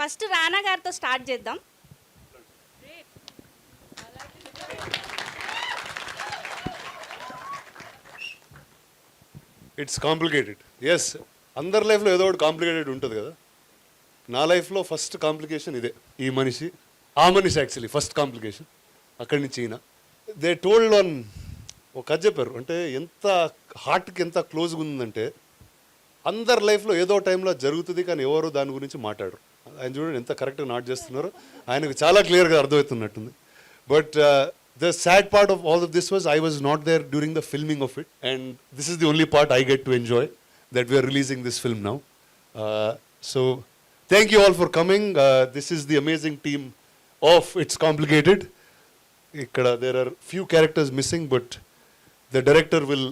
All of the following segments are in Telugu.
ఫస్ట్ రానా గారితో స్టార్ట్ చేద్దాం. It's complicated. ఎస్, అందరి లైఫ్లో ఏదో ఒకటి కాంప్లికేటెడ్ ఉంటుంది కదా. నా లైఫ్లో ఫస్ట్ కాంప్లికేషన్ ఇదే. ఈ మనిషి, ఆ మనిషి యాక్చువల్లీ ఫస్ట్ కాంప్లికేషన్. అక్కడి నుంచి ఈయన దే టోల్డ్ ఆన్ ఒక కథ చెప్పారు. అంటే ఎంత హార్ట్కి ఎంత క్లోజ్గా ఉందంటే, అందరి లైఫ్లో ఏదో టైంలో జరుగుతుంది కానీ ఎవరు దాని గురించి మాట్లాడరు. ఆయన చూడండి ఎంత కరెక్ట్గా నాట్ చేస్తున్నారో, ఆయనకు చాలా క్లియర్గా అర్థమవుతున్నట్టుంది. But the sad part of all of this was I was not there during the filming of it, and this is the only part I get to enjoy, that we are releasing this film now. So thank you all for coming. This is the amazing team of It's Complicated. Ikkada there are few characters missing, but the director will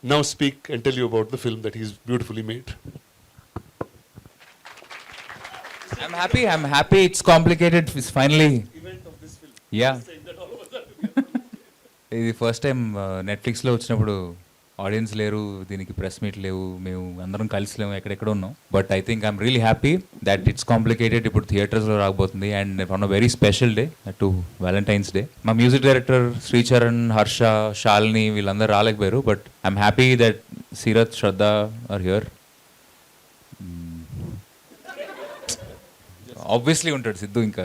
now speak and tell you about the film that he's beautifully made. I'm happy It's Complicated is finally Event of this film. yeah. ఇది ఫస్ట్ టైం నెట్ఫ్లిక్స్లో వచ్చినప్పుడు ఆడియన్స్ లేరు, దీనికి ప్రెస్ మీట్ లేవు, మేము అందరం కలిసి లేము, ఎక్కడెక్కడ ఉన్నాం. But I think I'm really happy that it's complicated ఇప్పుడు థియేటర్స్లో రాకపోతుంది. And on a very special day to Valentine's day. మా మ్యూజిక్ డైరెక్టర్ శ్రీచరణ్, హర్ష, శాలిని వీళ్ళందరూ రాలేకపోయారు. But I'm happy that Seerat, Shraddha are here. Obviously ఉంటాడు సిద్ధు, ఇంకా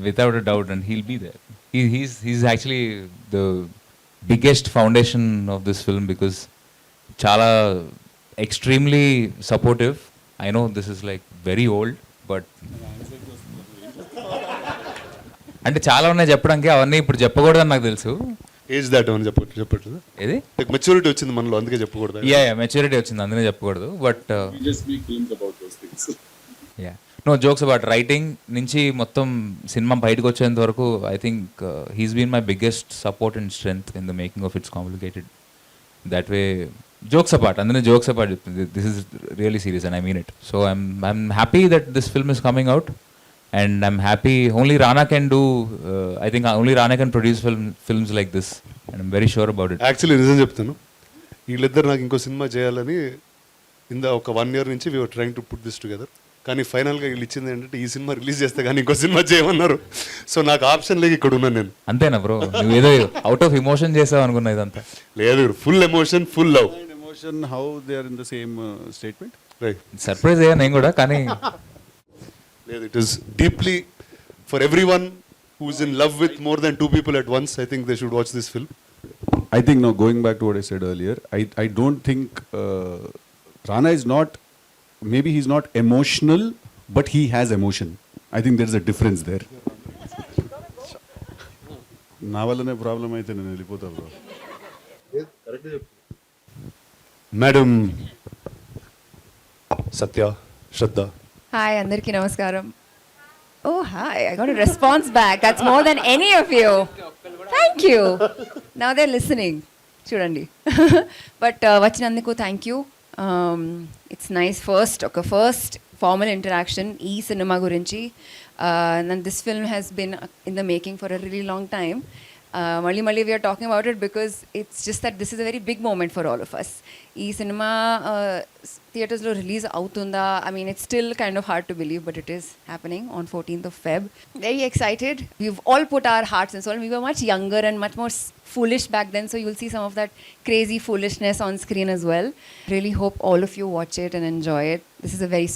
without a doubt, and he'll be there. He's actually the biggest foundation of this film because chala extremely supportive. I know this is like very old, but అంటే చాలా ఉన్నాయి చెప్పడానికి, అవన్నీ ఇప్పుడు చెప్పకూడదని నాకు తెలుసు. ఏజ్ దాట్ అని చెప్పట్లేదు. ఏది మెచ్యూరిటీ వచ్చింది మనలో, అందుకే చెప్పకూడదు. యా మెచ్యూరిటీ వచ్చింది, అందుకే చెప్పకూడదు. But ya no jokes about writing నుంచి మొత్తం సినిమా బయటకు వచ్చేంత వరకు I think he's been my biggest support and strength in the making of it's complicated. That way jokes apart, అందులో జోక్స్ అపార్ట్ చెప్తుంది, this is really serious and I mean it. So I'm happy that this film is coming out, and I'm happy only Rana can do, I think only Rana can produce films like this, and I'm very sure about it. Actually నిజం చెప్తాను, వీళ్ళిద్దరు నాకు ఇంకో సినిమా చేయాలని ఒక 1 year నుంచి we're trying to put this together. కానీ ఫైనల్గా వీళ్ళు ఇచ్చింది ఏంటంటే ఈ సినిమా రిలీజ్ చేస్తే కానీ ఇంకో సినిమా చేయమన్నారు. సో నాకు ఆప్షన్ లేక ఇక్కడ ఉన్నాను నేను. అంతేనా బ్రో? నువ్వు ఏదో అవుట్ ఆఫ్ ఎమోషన్ చేసావు అనుకున్నా, ఇదంతా లేదు, full emotion, full love. Emotion, how they are in the same statement. Right, surprise అయ్యా నేను కూడా, కానీ లేదు, it is deeply for everyone who is in love with more than 2 people at once. I think they should watch this film. I think now going back to what I said earlier, I don't think Rana is not, maybe he's not emotional, but he has emotion. I think there's a difference there. నా వల్లనే ప్రాబ్లం అయితే నేను వెళ్ళిపోతా bro. Madam Satya, Shraddha. Hi, Andarki Namaskaram. Oh, hi. I got a response back. That's more than any of you. Thank you. Now they're listening. Chudandi. But Vachinanduku, thank you. It's nice first formal interaction ee cinema gurinchi, and this film has been in the making for a really long time. Malli we are talking about it because it's just that this is a very big moment for all of us. Ee cinema theaters lo release avutunda, I mean it's still kind of hard to believe, but it is happening on 14th of Feb. Very excited. We've all put our hearts and soul. We were much younger and much more foolish back then, so you'll see some of that crazy foolishness on screen as well. Really hope all of you watch it and enjoy it. This is a very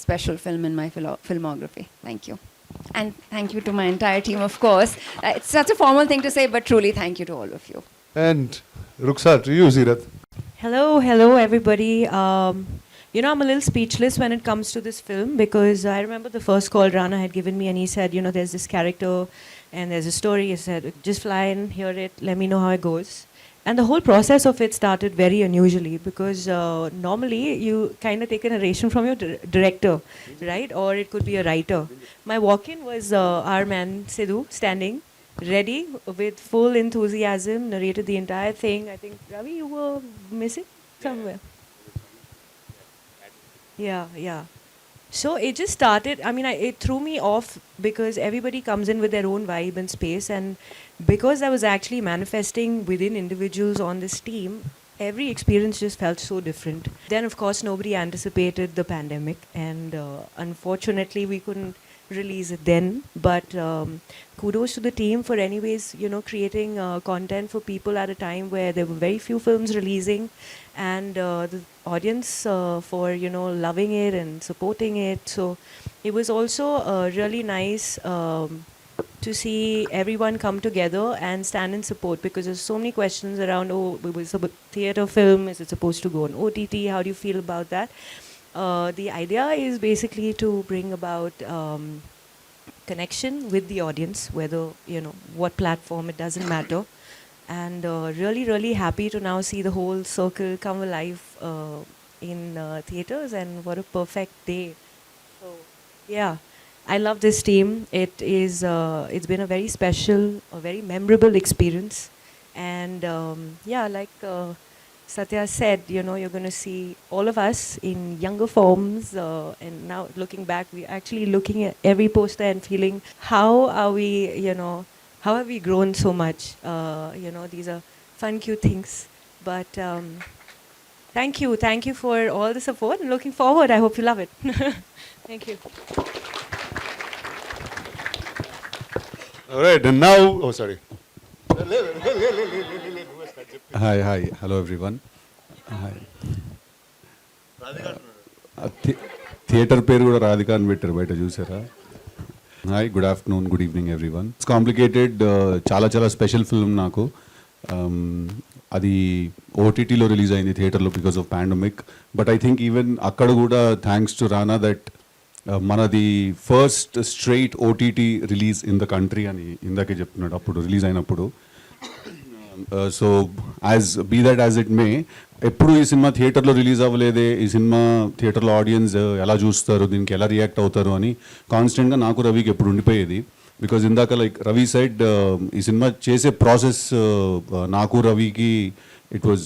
special film in my filmography. Thank you. And thank you to my entire team, of course. It's such a formal thing to say, but truly thank you to all of you. And Rukhsar, to you, Seerat. Hello, everybody. I'm a little speechless when it comes to this film because I remember the first call Rana had given me and he said, there's this character and there's a story. He said, just fly and hear it, let me know how it goes. And the whole process of it started very unusually because normally you kind of take a narration from your director, right? Or it could be a writer. My walk-in was our man Siddhu standing ready with full enthusiasm, narrated the entire thing. I think, Ravi, you were missing somewhere. Yeah. So it just started, it threw me off because everybody comes in with their own vibe and space, and because I was actually manifesting within individuals on this team, every experience just felt so different. Then, of course, nobody anticipated the pandemic, and unfortunately, we couldn't release it then. But kudos to the team for, anyways, creating content for people at a time where there were very few films releasing, and the audience for loving it and supporting it. So it was also really nice. To see everyone come together and stand in support, because there's so many questions around, oh, it was a theatre film, is it supposed to go on OTT, how do you feel about that? The idea is basically to bring about connection with the audience, whether, what platform, it doesn't matter. And really, really happy to now see the whole circle come alive in theatres, and what a perfect day. So, yeah. I love this team. It's been a very special, a very memorable experience. And like Satya said, you're going to see all of us in younger forms. And now looking back, we're actually looking at every poster and feeling, how are we, how have we grown so much? These are fun, cute things. But thank you for all the support, and looking forward. I hope you love it. Thank you. All right, and now, oh, sorry. Hi, hello everyone. Hi. Theatre పేరు కూడా రాధికా అని పెట్టారు, బయట చూసారా? Hi, good afternoon, good evening everyone. It's complicated, చాలా చాలా స్పెషల్ ఫిల్మ్ నాకు. అది ఓటీటీలో రిలీజ్ అయింది, థియేటర్లో because of pandemic. But I think even అక్కడ కూడా థ్యాంక్స్ టు రానా దట్ మనది first straight OTT release in the country అని ఇందాకే చెప్తున్నాడు అప్పుడు రిలీజ్ అయినప్పుడు. So be that as it may, ఎప్పుడు ఈ సినిమా థియేటర్లో రిలీజ్ అవ్వలేదే, ఈ సినిమా థియేటర్లో ఆడియన్స్ ఎలా చూస్తారు, దీనికి ఎలా రియాక్ట్ అవుతారు అని కాన్స్టెంట్గా నాకు రవికి ఎప్పుడు ఉండిపోయేది. బికాజ్ ఇందాక లైక్ రవి సైడ్, ఈ సినిమా చేసే ప్రాసెస్ నాకు రవికి it was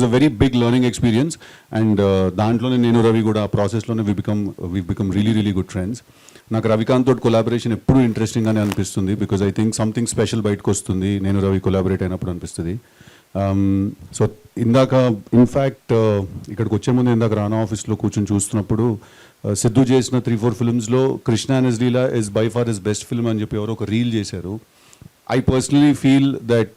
a very big learning experience. And దాంట్లోనే నేను రవి కూడా ఆ ప్రాసెస్లోనే we become really really good friends. నాకు రవికాంత్ తోటి కొలాబరేషన్ ఎప్పుడు ఇంట్రెస్టింగ్గానే అనిపిస్తుంది, because I think something special బయటకు వస్తుంది నేను రవి కొలాబరేట్ అయినప్పుడు అనిపిస్తుంది. సో ఇందాక ఇన్ఫ్యాక్ట్ ఇక్కడికి వచ్చే ముందు ఇందాక రానా ఆఫీస్లో కూర్చొని చూస్తున్నప్పుడు సిద్ధు చేసిన 3-4 ఫిల్మ్స్లో Krishna and his Leela is by far his best film అని చెప్పి ఎవరో ఒక రీల్ చేశారు. I personally feel that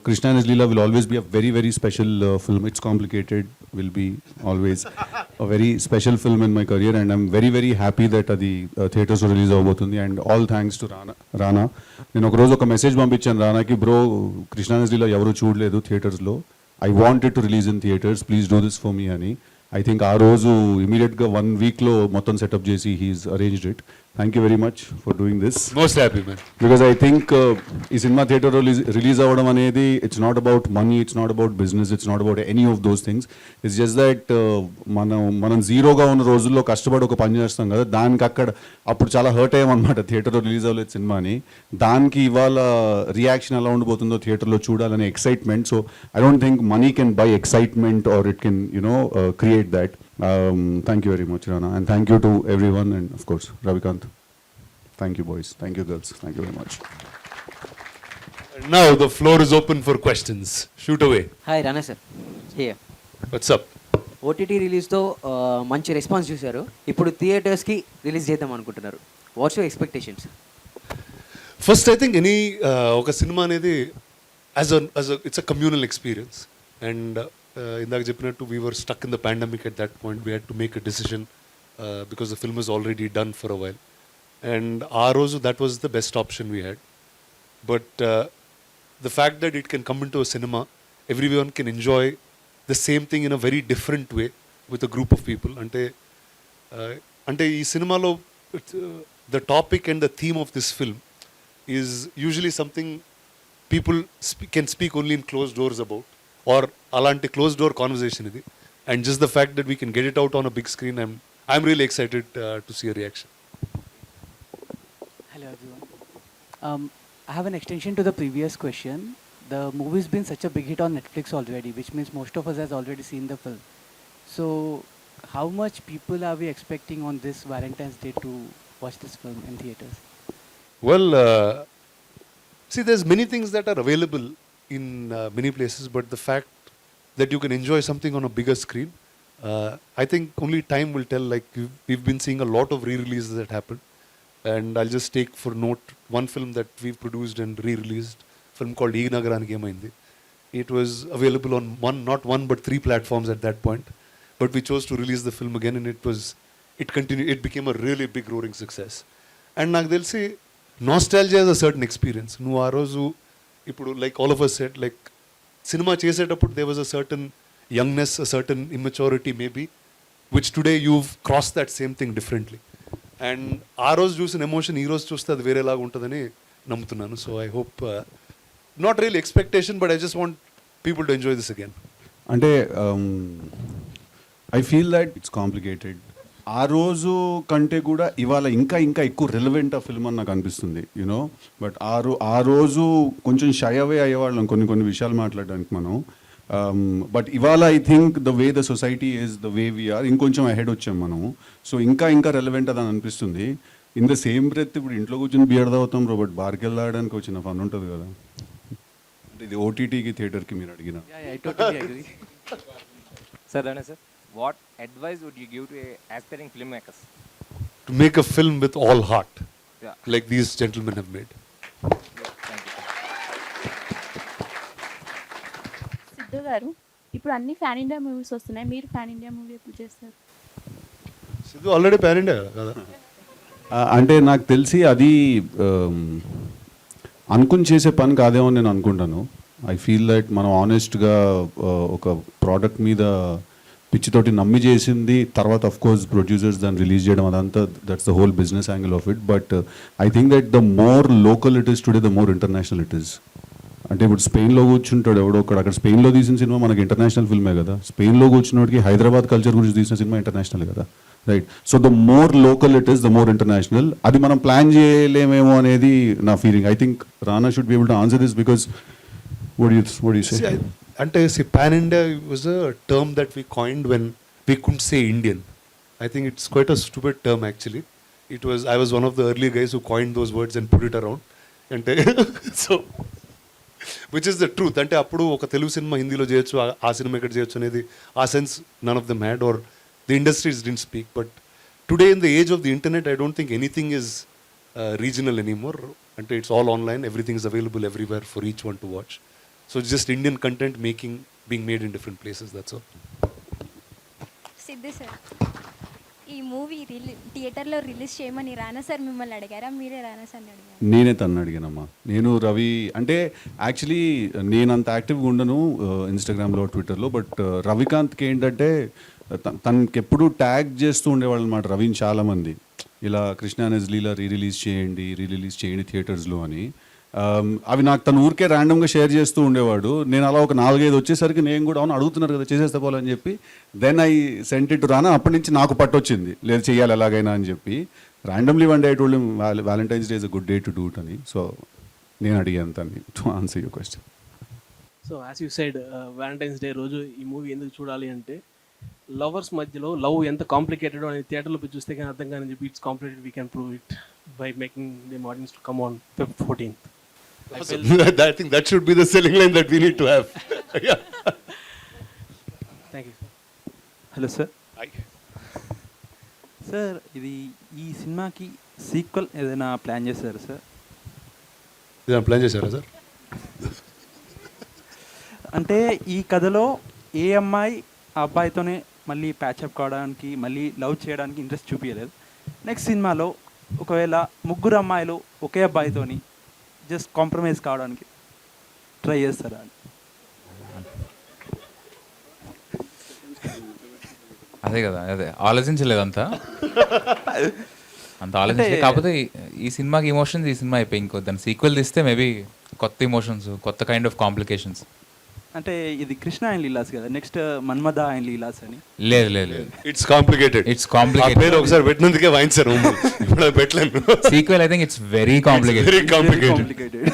Krishna and His Leela will always be a very, very special film. It's complicated, will be always a very special film in my career, and I'm very, very happy that the theatres will release avbotundi, and all thanks to Rana. Nenu oka roju oka message panpichanu Rana ki, bro, Krishna and His Leela evaru chudaledu theatres lo, I want it to release in theatres, please do this for me ani. I think ఆ రోజు ఇమీడియట్గా 1 వీక్లో మొత్తం సెటప్ చేసి he's arranged it. Thank you very much for doing this. Most happy man. Because I think ఈ సినిమా థియేటర్లో రిలీజ్ అవ్వడం అనేది it's not about money, it's not about business, it's not about any of those things. It's just that మనం జీరోగా ఉన్న రోజుల్లో కష్టపడి ఒక పని చేస్తాం కదా, దానికి అప్పుడు చాలా హర్ట్ అయ్యామన్నమాట థియేటర్లో రిలీజ్ అవ్వలేదు సినిమాని. దానికి ఇవాళ రియాక్షన్ ఎలా ఉండిపోతుందో థియేటర్లో చూడాలనే excitement. So I don't think money can buy excitement or it can create that. Thank you very much, Rana, and thank you to everyone, and of course Ravikanth. Thank you, boys. Thank you, girls. Thank you very much. And now the floor is open for questions. Shoot away. Hi Rana sir, here. What's up? OTT రిలీజ్తో మంచి రెస్పాన్స్ చూశారు, ఇప్పుడు థియేటర్స్కి రిలీజ్ చేద్దాం అనుకుంటున్నారు. What's your expectations? First I think any ఒక సినిమా అనేది it's a communal experience. And ఇందాక చెప్పినట్టు we were stuck in the pandemic at that point. We had to make a decision because the film is already done for a while. And ఆ రోజు that was the best option we had. But the fact that it can come into a cinema, everyone can enjoy the same thing in a very different way with a group of people. అంటే ఈ సినిమాలో the topic and the theme of this film is usually something people can speak only in close doors about, or అలాంటి క్లోజ్ డోర్ కాన్వర్జేషన్ ఇది. And just the fact that we can get it out on a big screen, I'm really excited to see a reaction. Hello everyone. I have an extension to the previous question. The movie's been such a big hit on Netflix already, which means most of us has already seen the film. So how much people are we expecting on this Valentine's Day to watch this film in theaters? Well, see, there's many things that are available in many places, but the fact that you can enjoy something on a bigger screen, I think only time will tell. Like we've been seeing a lot of re-releases that happen, and I'll just take for note one film that we've produced and re-released, film called Ee Nagaraniki Emaindi. It was available on not one but 3 platforms at that point, but we chose to release the film again, and it became a really big roaring success. And నాకు తెలిసి nostalgia is a certain experience. నువ్వు ఆ రోజు ఇప్పుడు like all of us said, like cinema చేసేటప్పుడు there was a certain youngness, a certain immaturity maybe, which today you've crossed that same thing differently. And ఆ రోజు చూసిన ఎమోషన్ ఈ రోజు చూస్తే అది వేరేలాగా ఉంటుందని నమ్ముతున్నాను. So I hope not real expectation, but I just want people to enjoy this again. అంటే I feel that it's complicated. ఆ రోజు కంటే కూడా ఇవాళ ఇంకా ఇంకా ఎక్కువ రిలవెంట్ ఆ ఫిల్మ్ అని నాకు అనిపిస్తుంది, యూనో. బట్ ఆ రోజు కొంచెం షై అవే అయ్యేవాళ్ళం కొన్ని విషయాలు మాట్లాడడానికి మనం. బట్ ఇవాళ I think the way the society is the way we're ఇంకొంచెం అహెడ్ వచ్చాం మనం. సో ఇంకా రెలవెంట్ అని అనిపిస్తుంది. ఇన్ ద సేమ్ బ్రెత్ ఇప్పుడు ఇంట్లో కూర్చొని బియర్ తాగుతాం బ్రో, బట్ బార్కి వెళ్ళడానికి వచ్చిన ఫన్ ఉంటుంది కదా. అంటే ఇది ఓటీటీకి థియేటర్కి మీరు అడిగిన. I totally agree. Sir, Dana sir, what advice would you give to aspiring filmmakers? To make a film with all heart, Yeah. like these gentlemen have made. Thank you. Siddhu గారు, ఇప్పుడు అన్ని ఫ్యాన్ ఇండియా మూవీస్ వస్తున్నాయి, మీరు ఫ్యాన్ ఇండియా మూవీ ఎప్పుడు చేస్తారు? సిద్ధు ఆల్రెడీ ప్యాన్ ఇండియా కదా. అంటే నాకు తెలిసి అది అనుకుని చేసే పని కాదేమో నేను అనుకుంటాను. ఐ ఫీల్ దట్ మనం ఆనెస్ట్గా ఒక ప్రోడక్ట్ మీద పిచ్చితోటి నమ్మి చేసింది, తర్వాత ఆఫ్ కోర్స్ ప్రొడ్యూసర్స్ దాన్ని రిలీజ్ చేయడం, అదంతా that's the whole business angle of it. But I think that the more local it is today the more international it is. అంటే ఇప్పుడు స్పెయిన్లో కూర్చుంటాడు ఎవడో ఒకడు, అక్కడ స్పెయిన్లో తీసిన సినిమా మనకి ఇంటర్నేషనల్ ఫిల్మే కదా. స్పెయిన్లో కూర్చున్నోడికి హైదరాబాద్ కల్చర్ గురించి తీసిన సినిమా ఇంటర్నేషనల్ కదా, right? So the more local it is the more international. అది మనం ప్లాన్ చేయలేమేమో అనేది నా feeling. I think Rana should be able to answer this because what do you say? అంటే pan India was a term that we coined when we couldn't say Indian. I think it's quite a stupid term actually. I was one of the early guys who coined those words and put it around. అంటే so which is the truth. అంటే అప్పుడు ఒక తెలుగు సినిమా హిందీలో చేయొచ్చు, ఆ సినిమా ఇక్కడ చేయొచ్చు అనేది ఆ sense none of them had, or the industries didn't speak. But today in the age of the internet, I don't think anything is regional anymore. అంటే it's all online, everything is available everywhere for each one to watch. So it's just Indian content being made in different places, that's all. Siddhu sir, ఈ మూవీ థియేటర్లో రిలీజ్ చేయమని రానా సార్ మిమ్మల్ని అడిగారా, మీరే రానా సార్ని అడిగారా? నేనే తను అడిగానమ్మా. నేను రవి అంటే యాక్చువల్లీ నేను అంత యాక్టివ్గా ఉండను ఇన్స్టాగ్రామ్లో ట్విట్టర్లో. బట్ రవికాంత్కి ఏంటంటే తనకి ఎప్పుడు ట్యాగ్ చేస్తూ ఉండేవాళ్ళు అనమాట రవిని చాలామంది, ఇలా కృష్ణ అనేజ్ లీలా రీరిలీజ్ చేయండి థియేటర్స్లో అని. అవి నాకు తను ఊరికే ర్యాండమ్గా షేర్ చేస్తూ ఉండేవాడు. నేను అలా ఒక 4-5 వచ్చేసరికి నేను కూడా అవును అడుగుతున్నారు కదా చేసేస్తా పోలని చెప్పి then I sent it to Rana. అప్పటి నుంచి నాకు పట్టొచ్చింది, లేదు చేయాలి ఎలాగైనా అని చెప్పి. Randomly one day I told him Valentine's day is a good day to do it అని. సో నేను అడిగాను తన్ని to answer your question. So as you said Valentine's day రోజు ఈ మూవీ ఎందుకు చూడాలి అంటే, లవర్స్ మధ్యలో లవ్ ఎంత కాంప్లికేటెడ్ అనేది థియేటర్లో పోయి చూస్తే కానీ అర్థం కానీ చెప్పి it's complicated, we can prove it by making them audience to come on Feb 14th. I think that should be the selling line that we need to have. Yeah. Thank you. Hello sir. Hi. Sir, ఇది ఈ సినిమాకి సీక్వెల్ ఏదైనా ప్లాన్ చేశారు సార్? ఏదైనా ప్లాన్ చేశారా సార్? అంటే ఈ కథలో ఏ అమ్మాయి ఆ అబ్బాయితోనే మళ్ళీ ప్యాచప్ కావడానికి, మళ్ళీ లవ్ చేయడానికి ఇంట్రెస్ట్ చూపించలేదు. నెక్స్ట్ సినిమాలో ఒకవేళ 3 అమ్మాయిలు ఒకే అబ్బాయితోని జస్ట్ కాంప్రమైజ్ కావడానికి ట్రై చేస్తారా అని. అదే కదా, అదే ఆలోచించలేదు అంత ఆలోచించలేదు. కాకపోతే ఈ సినిమాకి ఇమోషన్స్ ఈ సినిమా అయిపోయి ఇంకో దాని సీక్వెల్ తీస్తే మేబీ కొత్త ఇమోషన్స్, కొత్త కైండ్ ఆఫ్ కాంప్లికేషన్స్. అంటే ఇది కృష్ణ అండ్ లీలాస్ కదా, నెక్స్ట్ మన్మథ అండ్ లీలాస్ అని. లేదు, ఇట్స్ కాంప్లికేటెడ్. పేరు ఒకసారి పెట్టినందుకే వాయించారు, ఇప్పుడు పెట్టలేను. Sequel I think it's very complicated.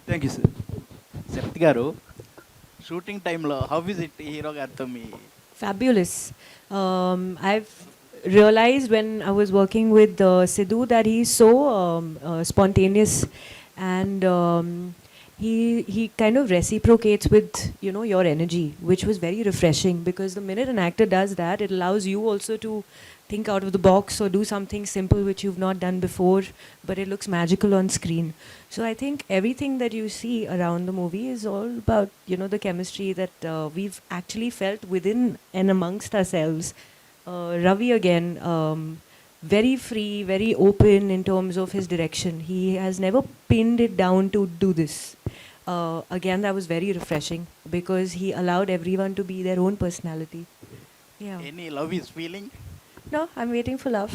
Thank you sir. Sarath garu, shooting టైంలో హౌ ఇస్ ఇట్ హీరో గారితో మీ? Fabulous. I've realized when I was working with Siddhu that he's so spontaneous, and he kind of reciprocates with, you know, your energy, which was very refreshing, because the minute an actor does that, it allows you also to think out of the box or do something simple which you've not done before, but it looks magical on screen. So I think everything that you see around the movie is all about, you know, the chemistry that we've actually felt within and amongst ourselves. Ravi again, very free, very open in terms of his direction. He has never pinned it down to do this. Again, that was very refreshing because he allowed everyone to be their own personality. Yeah. Any love is feeling? No, I'm waiting for love.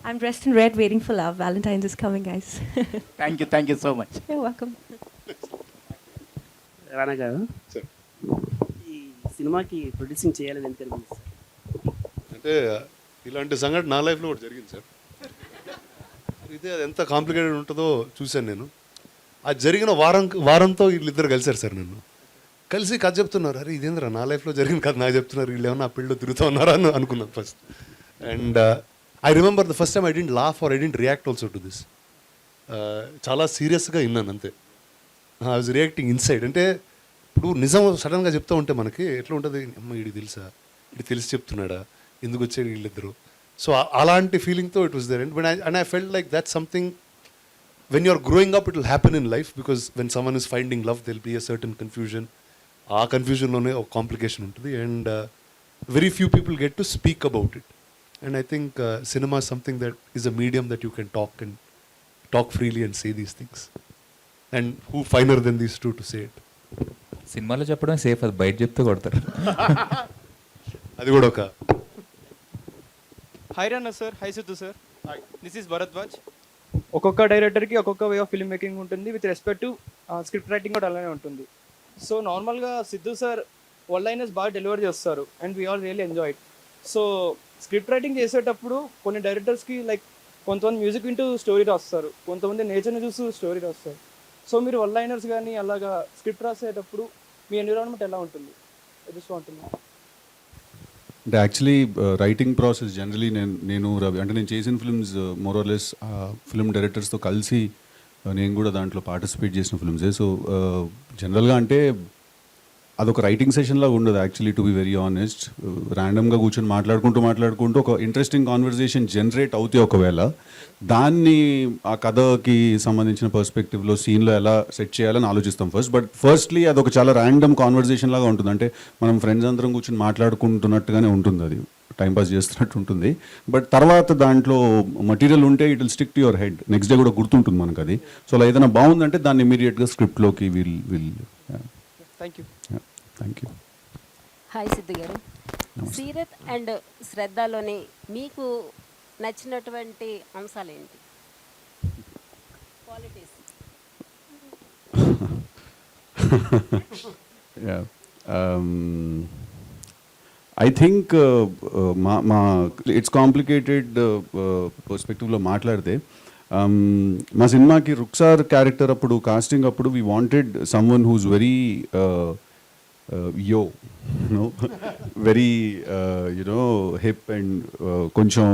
I'm dressed in red waiting for love. Valentine's is coming, guys. Thank you so much. You're welcome. రానా గారు, సార్ ఈ సినిమాకి ప్రొడ్యూసింగ్ చేయాలని ఎంత అనిపించింది సార్? అంటే ఇలాంటి సంఘటన నా లైఫ్లో కూడా జరిగింది సార్. ఇదే అది ఎంత కాంప్లికేటెడ్ ఉంటుందో చూశాను నేను. అది జరిగిన వారంతో వీళ్ళిద్దరు కలిశారు సార్. నన్ను కలిసి కథ చెప్తున్నారు. అరే ఇదేంద్రా నా లైఫ్లో జరిగిన కథ నాకు చెప్తున్నారు, వీళ్ళు ఏమన్నా ఆ పెళ్ళిలో తిరుగుతూ ఉన్నారా అని అనుకున్నాను first. And I remember the first time I didn't laugh or I didn't react also to this. చాలా సీరియస్గా విన్నాను అంతే. I was reacting inside. అంటే ఇప్పుడు నిజం సడన్గా చెప్తూ ఉంటే మనకి ఎట్లా ఉంటుంది, అమ్మ వీడికి తెలుసా, వీడికి తెలిసి చెప్తున్నాడా, ఎందుకు వచ్చాడు వీళ్ళిద్దరు. సో అలాంటి ఫీలింగ్తో it was there. And I felt like that something when you're growing up it will happen in life, because when someone is finding love there'll be a certain confusion. ఆ కన్ఫ్యూజన్లోనే ఒక కాంప్లికేషన్ ఉంటుంది. And very few people get to speak about it. And I think cinema something that is a medium that you can talk freely and say these things. And who finer than these two to say it. సినిమాలో చెప్పడం సేఫ్, అది బయట చెప్తే కొడతారు. అది కూడా ఒక hi Rana sir. High Siddhu sir. This is Bharadwaj. ఒక్కొక్క డైరెక్టర్కి ఒక్కొక్క వే ఆఫ్ ఫిల్మ్ మేకింగ్ ఉంటుంది. With respect to script writing కూడా అలానే ఉంటుంది. సో నార్మల్గా సిద్ధు సార్ వన్ లైనర్స్ బాగా డెలివర్ చేస్తారు and we all really enjoy it. So script writing చేసేటప్పుడు కొన్ని డైరెక్టర్స్కి లైక్ కొంతమంది మ్యూజిక్ వింటూ స్టోరీ రాస్తారు, కొంతమంది నేచర్ని చూస్తూ స్టోరీ రాస్తారు. సో మీరు వన్ లైనర్స్ కానీ అలాగా స్క్రిప్ట్ రాసేటప్పుడు మీ ఎన్విరాన్మెంట్ ఎలా ఉంటుంది? I just want to know. అంటే యాక్చువల్లీ రైటింగ్ ప్రాసెస్ జనరలీ నేను రవి అంటే నేను చేసిన ఫిల్మ్స్ మోరలెస్ ఫిల్మ్ డైరెక్టర్స్తో కలిసి నేను కూడా దాంట్లో పార్టిసిపేట్ చేసిన ఫిల్మ్సే. సో జనరల్గా అంటే అదొక రైటింగ్ సెషన్ లాగా ఉండదు actually, to be very honest. ర్యాండమ్గా కూర్చొని మాట్లాడుకుంటూ ఒక ఇంట్రెస్టింగ్ కాన్వర్జేషన్ జనరేట్ అవుతే ఒకవేళ దాన్ని ఆ కథకి సంబంధించిన పర్స్పెక్టివ్లో సీన్లో ఎలా సెట్ చేయాలని ఆలోచిస్తాం ఫస్ట్. బట్ ఫస్ట్లీ అదొక చాలా ర్యాండమ్ కాన్వర్జేషన్ లాగా ఉంటుంది. అంటే మనం ఫ్రెండ్స్ అందరం కూర్చొని మాట్లాడుకుంటున్నట్టుగానే ఉంటుంది, అది టైంపాస్ చేస్తున్నట్టు ఉంటుంది. బట్ తర్వాత దాంట్లో మటీరియల్ ఉంటే it will stick to your head, next day కూడా గుర్తుంటుంది మనకు అది. సో అలా ఏదైనా బాగుందంటే దాన్ని ఇమీడియట్గా స్క్రిప్ట్లోకి thank you. Thank you. Hi Siddhu garu. Seerat and శ్రద్ధలోని మీకు నచ్చినటువంటి అంశాలు ఏంటి? క్వాలిటీస్. ఐ థింక్ మా ఇట్స్ కాంప్లికేటెడ్ పర్స్పెక్టివ్లో మాట్లాడితే మా సినిమాకి రుక్సార్ క్యారెక్టర్ అప్పుడు కాస్టింగ్ అప్పుడు we wanted someone who's very very you know hip and కొంచెం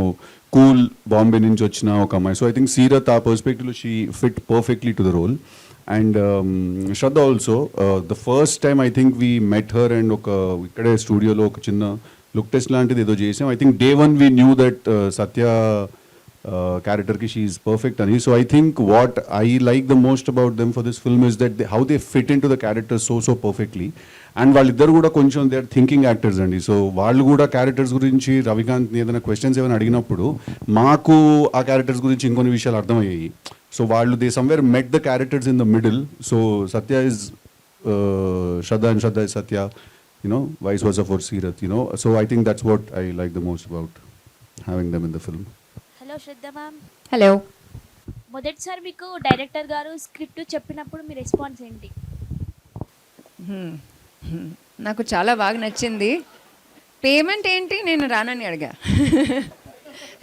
కూల్, బాంబే నుంచి వచ్చిన ఒక అమ్మాయి. సో ఐ థింక్ సీరత్ ఆ పర్స్పెక్టివ్లో she fit perfectly to the role. And Shraddha also, the first time I think we met her and ఒక ఇక్కడే స్టూడియోలో ఒక చిన్న లుక్ టెస్ట్ లాంటిది ఏదో చేసాం. I think day one we knew that సత్య క్యారెక్టర్కి షీ ఈజ్ పర్ఫెక్ట్ అని. So I think what I like the most about them for this film is that how they fit in to the character so perfectly. And వాళ్ళిద్దరు కూడా కొంచెం దే ఆర్ థింకింగ్ యాక్టర్స్ అండి. సో వాళ్ళు కూడా క్యారెక్టర్స్ గురించి రవికాంత్ని ఏదైనా క్వశ్చన్స్ ఏమైనా అడిగినప్పుడు మాకు ఆ క్యారెక్టర్స్ గురించి ఇంకొన్ని విషయాలు అర్థమయ్యాయి. సో వాళ్ళు they somewhere met the characters in the middle. So Satya is Shraddha and Shraddha is Satya, vice versa for Seerat, So I think that's what I like the most about having them in the film. Hello Shraddha ma'am. Hello. మొదటిసారి మీకు డైరెక్టర్ గారు స్క్రిప్ట్ చెప్పినప్పుడు మీ రెస్పాన్స్ ఏంటి? నాకు చాలా బాగా నచ్చింది. పేమెంట్ ఏంటి నేను రానని అడిగా.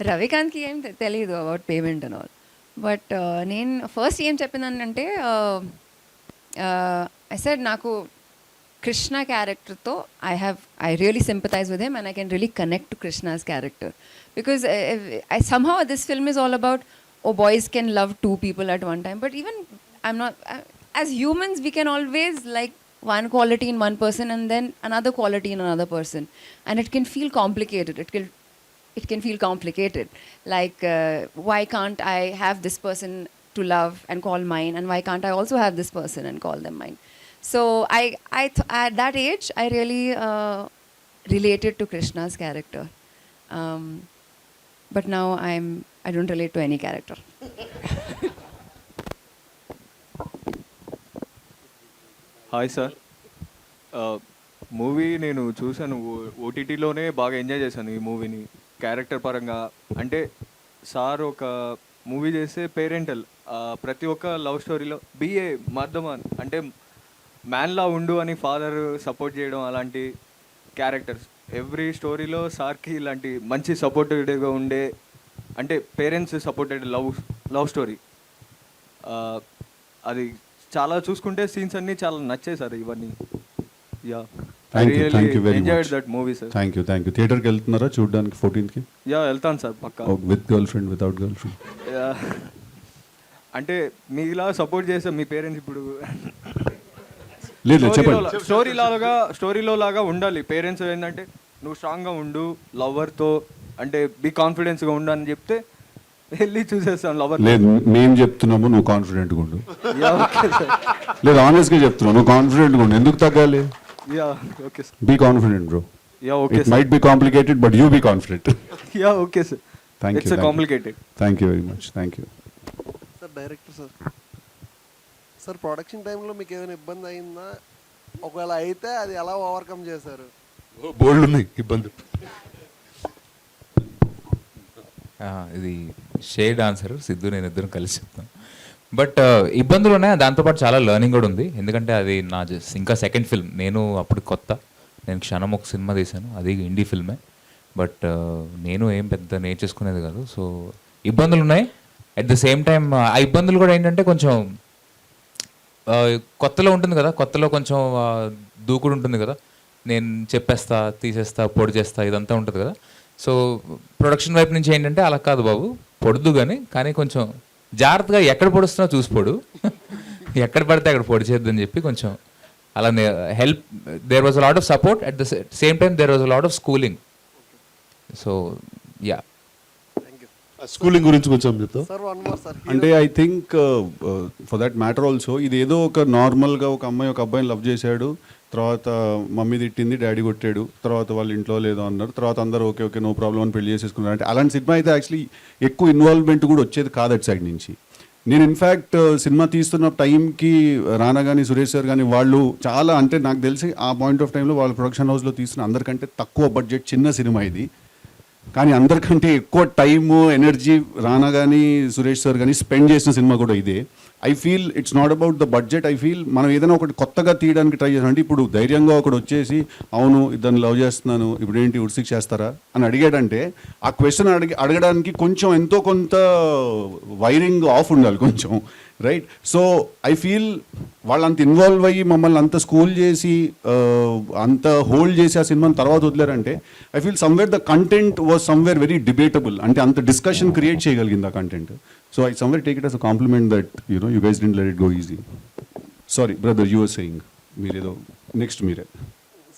రవికాంత్కి ఏం తెలియదు about payment and all. But నేను ఫస్ట్ ఏం చెప్పిందంటే ఐ సెడ్ నాకు Krishna క్యారెక్టర్తో I really sympathize with him and I can really connect to Krishna's character. Because this film is all about, boys can love two people at one time. But even as humans, we can always like one quality in one person and then another quality in another person, and it can feel complicated. It can feel complicated. Like, why can't I have this person to love and call mine, and why can't I also have this person and call them mine? So at that age, I really related to Krishna's character. But now I don't relate to any character. Hi sir, movie నేను చూశాను, ఓటీటీలోనే బాగా ఎంజాయ్ చేశాను ఈ మూవీని. క్యారెక్టర్ పరంగా అంటే సార్ ఒక మూవీ చేస్తే పేరెంటల్, ప్రతి ఒక్క లవ్ స్టోరీలో బిఏ మర్దమాన్ అంటే మ్యాన్లా ఉండు అని ఫాదర్ సపోర్ట్ చేయడం, అలాంటి క్యారెక్టర్స్ ఎవ్రీ స్టోరీలో సార్కి ఇలాంటి మంచి సపోర్టివ్గా ఉండే, అంటే పేరెంట్స్ సపోర్టెడ్ లవ్ స్టోరీ. అది చాలా చూసుకుంటే సీన్స్ అన్నీ చాలా నచ్చాయి సార్ ఇవన్నీ. Yeah, thank you very enjoyed much. That movie sir. Thank you. థియేటర్కి వెళ్తున్నారా చూడడానికి 14th? యా, వెళ్తాను సార్ పక్కా. With girlfriend, without girlfriend? అంటే మీలా సపోర్ట్ చేస్తే మీ పేరెంట్స్ ఇప్పుడు లేదు చెప్పండి. స్టోరీలో లాగా ఉండాలి. పేరెంట్స్ ఏంటంటే నువ్వు స్ట్రాంగ్గా ఉండు, లవర్తో అంటే బీ కాన్ఫిడెన్స్గా ఉండు అని చెప్తే వెళ్ళి చూసేస్తాను లవర్. లేదు, మేము చెప్తున్నాము నువ్వు కాన్ఫిడెంట్గా ఉండు. లేదు, ఆనెస్ట్గా చెప్తున్నావు, నువ్వు కాన్ఫిడెంట్గా ఉండు. ఎందుకు తగ్గాలి? Yeah, okay sir. Be confident bro. Yeah, okay. It might be complicated but you be confident. Yeah, okay sir. Thank you. It's complicated. Thank you very much. Thank you sir. Director sir, sir production టైంలో మీకు ఏమైనా ఇబ్బంది అయిందా? ఒకవేళ అయితే అది ఎలా ఓవర్కమ్ చేశారు? బోల్డ్ ఉన్నాయి ఇబ్బంది. ఇది షేడ్ ఆన్సర్. సిద్ధు నేను ఇద్దరం కలిసి చెప్తాం. బట్ ఇబ్బందులు ఉన్నాయి, దాంతోపాటు చాలా లెర్నింగ్ కూడా ఉంది. ఎందుకంటే అది నా ఇంకా సెకండ్ ఫిల్మ్. నేను అప్పుడు కొత్త, నేను క్షణం ఒక సినిమా తీశాను, అది ఇండీ ఫిల్మే. బట్ నేను ఏం పెద్ద నేర్చేసుకునేది కాదు. సో ఇబ్బందులు ఉన్నాయి. అట్ ద సేమ్ టైం ఆ ఇబ్బందులు కూడా ఏంటంటే కొంచెం కొత్తలో ఉంటుంది కదా, కొత్తలో కొంచెం దూకుడు ఉంటుంది కదా, నేను చెప్పేస్తా, తీసేస్తా, పొడి చేస్తా, ఇదంతా ఉంటుంది కదా. సో ప్రొడక్షన్ వైపు నుంచి ఏంటంటే అలా కాదు బాబు, పొడుదు కానీ కొంచెం జాగ్రత్తగా ఎక్కడ పొడుస్తున్నా చూసిపోడు, ఎక్కడ పడితే అక్కడ పొడి చేద్దని చెప్పి కొంచెం అలా help. There was a lot of support. At the same time there was a lot of schooling. So yeah, schooling గురించి కొంచెం చెప్తా. అంటే I think for that matter also, ఇది ఏదో ఒక నార్మల్గా ఒక అమ్మాయి ఒక అబ్బాయిని లవ్ చేశాడు, తర్వాత మమ్మీ తిట్టింది, డాడీ కొట్టాడు, తర్వాత వాళ్ళ ఇంట్లో లేదో అన్నారు, తర్వాత అందరూ ఓకే ఓకే నో ప్రాబ్లం అని పెళ్లి చేసేసుకున్నారు. అంటే అలాంటి సినిమా అయితే యాక్చువల్లీ ఎక్కువ ఇన్వాల్వ్మెంట్ కూడా వచ్చేది కాదు అటు సైడ్ నుంచి. నేను ఇన్ఫ్యాక్ట్ సినిమా తీస్తున్న టైంకి రానా కానీ సురేష్ సార్ కానీ వాళ్ళు చాలా, అంటే నాకు తెలిసి ఆ పాయింట్ ఆఫ్ టైంలో వాళ్ళ ప్రొడక్షన్ హౌస్లో తీస్తున్న అందరికంటే తక్కువ బడ్జెట్ చిన్న సినిమా ఇది. కానీ అందరికంటే ఎక్కువ టైము, ఎనర్జీ రానా కానీ సురేష్ సార్ కానీ స్పెండ్ చేసిన సినిమా కూడా ఇదే. I feel it's not about the budget. I feel మనం ఏదైనా ఒకటి కొత్తగా తీయడానికి ట్రై చేస్తాం. అంటే ఇప్పుడు ధైర్యంగా ఒకటి వచ్చేసి అవును ఇద్దరిని లవ్ చేస్తున్నాను, ఇప్పుడు ఏంటి ఉడ్సిక్ చేస్తారా అని అడిగాడంటే ఆ క్వశ్చన్ అడగడానికి కొంచెం ఎంతో కొంత వైరింగ్ ఆఫ్ ఉండాలి కొంచెం, రైట్? సో ఐ ఫీల్ వాళ్ళు అంత ఇన్వాల్వ్ అయ్యి మమ్మల్ని అంత స్కూల్ చేసి అంత హోల్డ్ చేసి ఆ సినిమాని తర్వాత వదిలేరంటే I feel somewhere the content was somewhere very debatable. అంటే అంత డిస్కషన్ క్రియేట్ చేయగలిగింది ఆ content. So I somewhere take it as a compliment that you guys didn't let it go easy. Sorry brother, you were saying మీరేదో నెక్స్ట్ మీరే.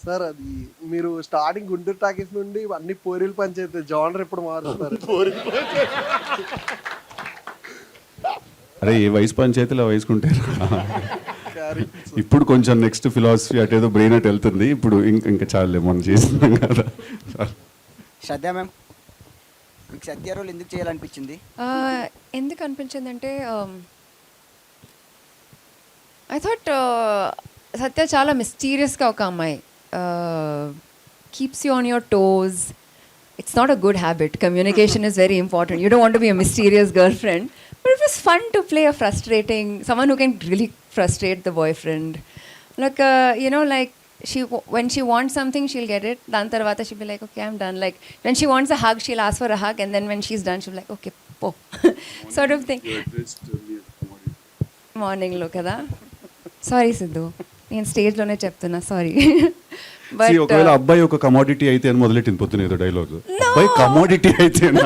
సార్, అది మీరు స్టార్టింగ్ గుంటూరు టాకీస్ నుండి అన్ని పోరీల పంచాయతీ జానర్ ఎప్పుడు మారుస్తున్నారు? అరే ఏ వయసు పంచాయతీలో వయసుకుంటారు. ఇప్పుడు కొంచెం నెక్స్ట్ ఫిలాసఫీ అటేదో బ్రెయిన్ అట్ వెళ్తుంది. ఇప్పుడు ఇంకా చాలే మనం చేస్తున్నాం కదా. శ్రద్ధ మ్యామ్, మీకు సత్య రోల్ ఎందుకు చేయాలనిపించింది? ఎందుకు అనిపించింది అంటే ఐ థాట్ సత్య చాలా మిస్టీరియస్గా ఒక అమ్మాయి, keeps you on your toes. It's not a good habit. Communication is very important. You don't want to be a mysterious girl friend. But it was fun to play a frustrating, someone who can really frustrate the boyfriend. Like, like when she wants something, she'll get it. Dan tarvata she'll be like, okay, I'm done. Like, when she wants a hug, she'll ask for a hug. And then when she's done, she'll be like, okay, po. Sort of thing. Morning lo kada. Sorry, Siddhu. నేను స్టేజ్లోనే చెప్తున్నా, సారీ. బట్ ఒకవేళ అబ్బాయి ఒక కమోడిటీ అయితే అని మొదలెట్టింది పొద్దున ఏదో డైలాగ్. అబ్బాయి కమోడిటీ అయితేనా?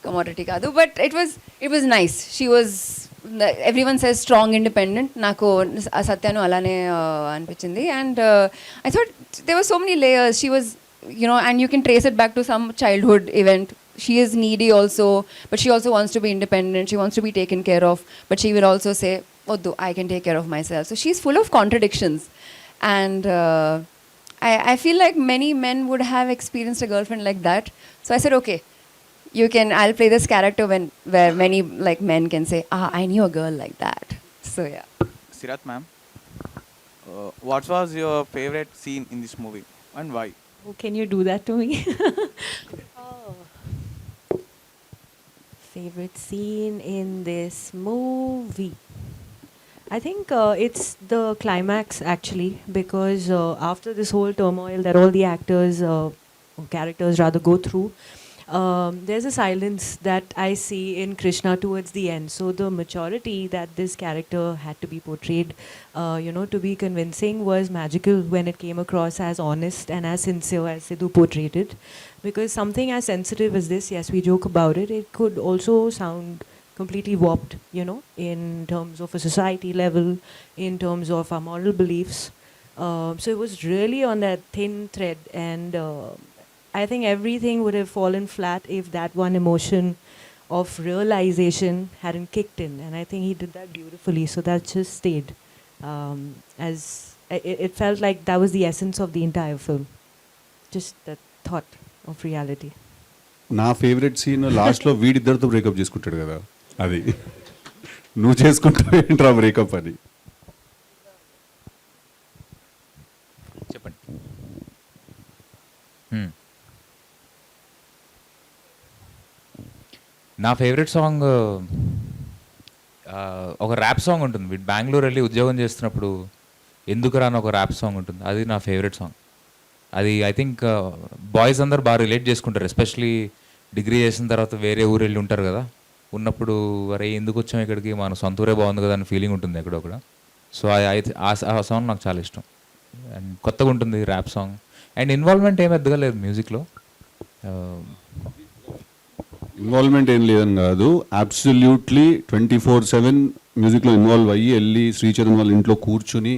కమోడిటీ కాదు, but it was nice. She was everyone says strong independent, నాకు సత్యను అలానే అనిపించింది. And I thought there were so many layers. She was, you know, and you can trace it back to some childhood event. She is needy also, but she also wants to be independent. She wants to be taken care of, but she will also say, "Oddu, I can take care of myself." So she's full of contradictions, and I feel like many men would have experienced a girlfriend like that. So I said, okay, I'll play this character where many like men can say, I knew a girl like that. So yeah. Sirat ma'am, what was your favorite scene in this movie and why? Oh, can you do that to me? Favorite scene in this movie? I think it's the climax actually, because after this whole turmoil that all the characters rather go through, there's a silence that I see in Krishna towards the end. So the maturity that this character had to be portrayed, to be convincing, was magical when it came across as honest and as sincere as Siddhu portrayed it. Because something as sensitive as this, yes, we joke about it, it could also sound completely warped, in terms of a society level, in terms of our moral beliefs. So it was really on that thin thread, and I think everything would have fallen flat if that one emotion of realization hadn't kicked in, and I think he did that beautifully. So that just stayed as it felt like that was the essence of the entire film, just that thought of reality. నా ఫేవరెట్ సీన్ లాస్ట్లో వీడిద్దరితో బ్రేకప్ చేసుకుంటాడు కదా, అది నువ్వు చేసుకుంటావు ఏంట్రా బ్రేకప్ అని. చెప్పండి. నా ఫేవరెట్ సాంగ్ ఒక ర్యాప్ సాంగ్ ఉంటుంది. వీడు బెంగళూరు వెళ్ళి ఉద్యోగం చేస్తున్నప్పుడు ఎందుకు రాని ఒక ర్యాప్ సాంగ్ ఉంటుంది. అది నా ఫేవరెట్ సాంగ్. అది ఐ థింక్ బాయ్స్ అందరు బాగా రిలేట్ చేసుకుంటారు, ఎస్పెషలీ డిగ్రీ చేసిన తర్వాత వేరే ఊరు వెళ్ళి ఉంటారు కదా, ఉన్నప్పుడు అరే ఎందుకు వచ్చాం ఇక్కడికి, మన సొంత ఊరే బాగుంది కదా అని ఫీలింగ్ ఉంటుంది ఎక్కడొక్కడ. సో ఆ సాంగ్ నాకు చాలా ఇష్టం, అండ్ కొత్తగా ఉంటుంది ర్యాప్ సాంగ్, అండ్ ఇన్వాల్వ్మెంట్ ఏమి పెద్దగా లేదు మ్యూజిక్లో. ఇన్వాల్వ్మెంట్ ఏం లేదని కాదు, అబ్సల్యూట్లీ 24/7 మ్యూజిక్లో ఇన్వాల్వ్ అయ్యి వెళ్ళి శ్రీచరణ్ వాళ్ళ ఇంట్లో కూర్చుని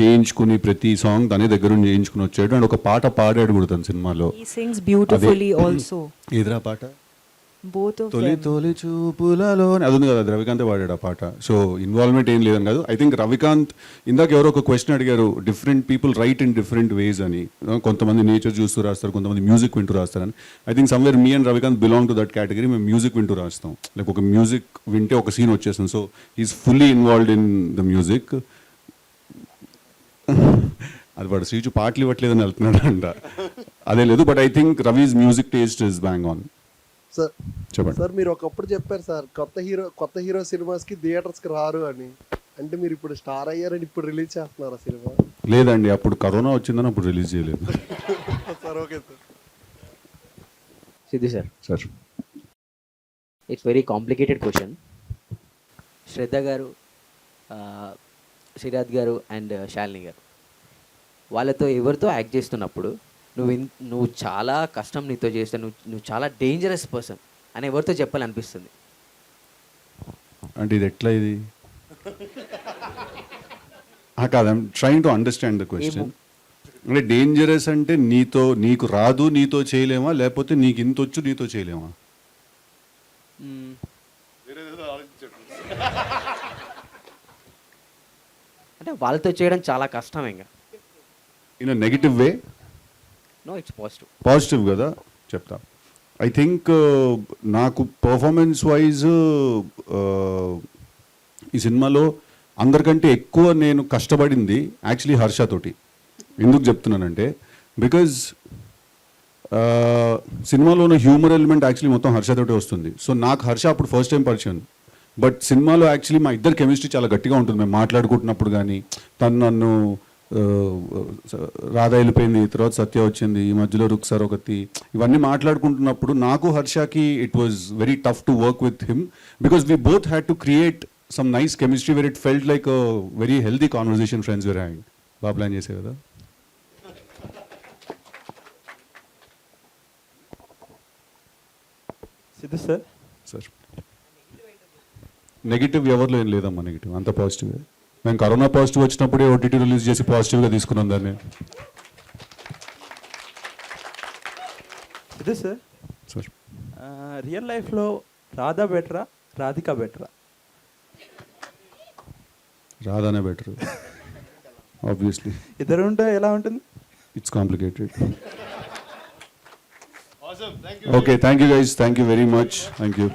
చేయించుకుని ప్రతి సాంగ్ తనే దగ్గర నుండి చేయించుకుని వచ్చాడు, అండ్ ఒక పాట పాడాడు కూడా తన సినిమాలో. He sings beautifully also. ఏదిరా పాట? Both of తొలి them. తొలి చూపులలో అది ఉంది కదా, రవికాంత్ పాడాడు ఆ పాట. సో ఇన్వాల్వ్మెంట్ ఏం లేదని కాదు. ఐ థింక్ రవికాంత్, ఇందాక ఎవరో ఒక క్వశ్చన్ అడిగారు, different people write in different ways అని. కొంతమంది నేచర్ చూస్తూ రాస్తారు, కొంతమంది మ్యూజిక్ వింటూ రాస్తారని. I think somewhere me and Ravikanth belong to that category. మేము మ్యూజిక్ వింటూ రాస్తాం, లైక్ ఒక మ్యూజిక్ వింటే ఒక సీన్ వచ్చేస్తుంది. So is fully involved in the music. అది వాడు శ్రీచు పాటలు ఇవ్వట్లేదని వెళ్తున్నాడు అంట, అదే లేదు. But I think Ravi's music taste is bang on. Sir చెప్పండి సార్, మీరు ఒకప్పుడు చెప్పారు సార్ కొత్త హీరో సినిమాస్కి థియేటర్స్కి రారు అని. అంటే మీరు ఇప్పుడు స్టార్ అయ్యారని ఇప్పుడు రిలీజ్ చేస్తున్నారా సినిమా? లేదండి, అప్పుడు కరోనా వచ్చిందని అప్పుడు రిలీజ్ చేయలేదు. Sir okay sir. Siddhu sir, sir it's very complicated question. Shraddha garu, Seerat గారు అండ్ శాలిని గారు, వాళ్ళతో ఎవరితో యాక్ట్ చేస్తున్నప్పుడు నువ్వు చాలా కష్టం నీతో చేస్తే, నువ్వు చాలా డేంజరస్ పర్సన్ అని ఎవరితో చెప్పాలనిపిస్తుంది? అంటే ఇది ఎట్లా ఇది కాదు, I'm trying to understand the question. అంటే డేంజరస్ అంటే నీకు రాదు నీతో చేయలేమా, లేకపోతే నీకు ఇంత వచ్చు నీతో చేయలేమా? అంటే వాళ్ళతో చేయడం చాలా కష్టం. ఇంకా in negative way? No, it's positive. Positive కదా, చెప్తా. ఐ థింక్ నాకు పర్ఫార్మెన్స్ వైజ్ ఈ సినిమాలో అందరికంటే ఎక్కువ నేను కష్టపడింది యాక్చువల్లీ హర్షతోటి. ఎందుకు చెప్తున్నానంటే, బికాజ్ సినిమాలో ఉన్న హ్యూమర్ ఎలిమెంట్ యాక్చువల్లీ మొత్తం హర్షతోటి వస్తుంది. సో నాకు హర్ష అప్పుడు ఫస్ట్ టైం పరిచయం, బట్ సినిమాలో యాక్చువల్లీ మా ఇద్దరు కెమిస్ట్రీ చాలా గట్టిగా ఉంటుంది. మేము మాట్లాడుకుంటున్నప్పుడు కానీ, తను నన్ను రాధా వెళ్ళిపోయింది, తర్వాత సత్య వచ్చింది, ఈ మధ్యలో రుక్సార్ ఒకటి, ఇవన్నీ మాట్లాడుకుంటున్నప్పుడు నాకు హర్షకి it was very tough to work with him, because we both had to create some nice chemistry where it felt like a very healthy conversation friends where hang. బాగా ప్లాన్ చేసే కదా. సిద్ధు సార్, సార్ నెగిటివ్ ఎవరిలో ఏం లేదమ్మా, నెగిటివ్ అంత పాజిటివ్. మేము కరోనా పాజిటివ్ వచ్చినప్పుడే ఓటీటీ రిలీజ్ చేసి పాజిటివ్గా తీసుకున్నాం దాన్ని. ఇది సార్ సార్ రియల్ లైఫ్లో రాధా బెటరా రాధిక బెటరా? రాధానే బెటర్ ఆబ్వియస్లీ. ఇద్దరు ఉంటే ఎలా ఉంటుంది? It's complicated. Okay, thank you guys, thank you very much, thank you.